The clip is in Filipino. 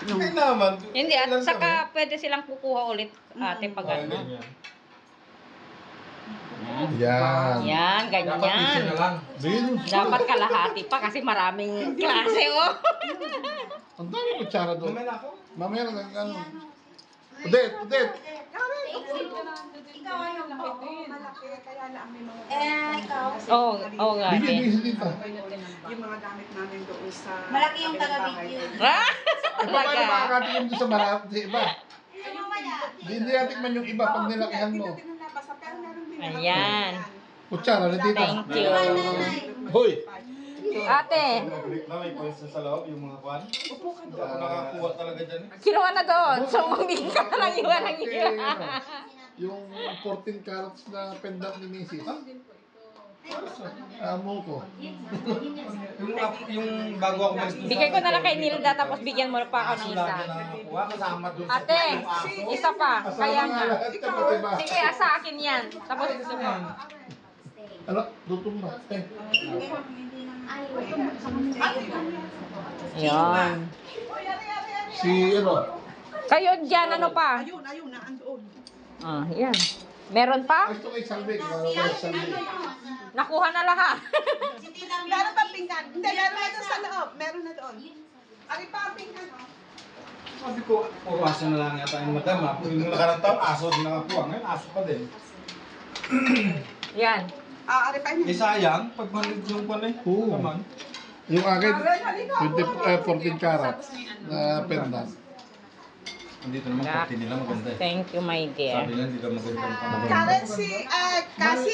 Hindi naman. Hindi, at Ilan saka kami? pwede silang kukuha ulit, ate, pag ano. Ganyan. Yan. Yan, Dapat isa na ganyan. lang. Dapat kalahati pa kasi maraming klase, oh. Ang dami kutsara doon. Mamaya na ako. Mamaya na ano. Udet, udet. Ikaw ayaw mo. Oo, malaki. Kaya lang may mga... ikaw. Oo nga, Bigyan, ate. bigyan dito. Yung mga gamit namin doon sa... Malaki yung kabilang taga-video. bahay. Ah, Paano talaga. makakatikim doon sa marami sa iba? Ano mamaya? Hindi natikman yung iba pag nilakihan mo. Dito tinalabasa, pero meron din naman. Ayan. Kutsara na dito. Thank you. Hoy! Ate, Na may points sa loob, yung mga kwan. Upo ka Hindi doon. ako nakakuha talaga dyan. kinuha na doon. So, hindi ka lang iwan ng iwan. Yung 14 carats na pendant ni Mrs. Amo ko. Yung bago ako malis doon Bigay ko na lang kay Nilda tapos bigyan mo pa ako ng isa. Nakakuha kasama doon sa Ate, isa pa. Kaya nga. Diba? Sige, sa akin yan. Tapos gusto mo. Ano? Lutong na. Yan. Si ano? Kayo dyan, ano pa? Ayun, naandoon. Ah, yan. Meron pa? Gusto kay Salve. Kaya Salve. Nakuha na lahat. Meron pa pinggan. Hindi, meron na doon sa loob. Meron na doon. Ari pa ang pinggan. Sabi ko, puro aso na lang yata yung madama. Yung nakarang taon, aso din nakakuha. Ngayon, aso pa din. Yan. Ari pa Eh sayang, pag malit yung kwan eh. Oo. Naman. Yung akin, 14 carats na pendant. Andito naman, pati nila maganda eh. Thank you, my dear. Sabi lang, hindi ka maganda yung pamaganda. Currency, kasi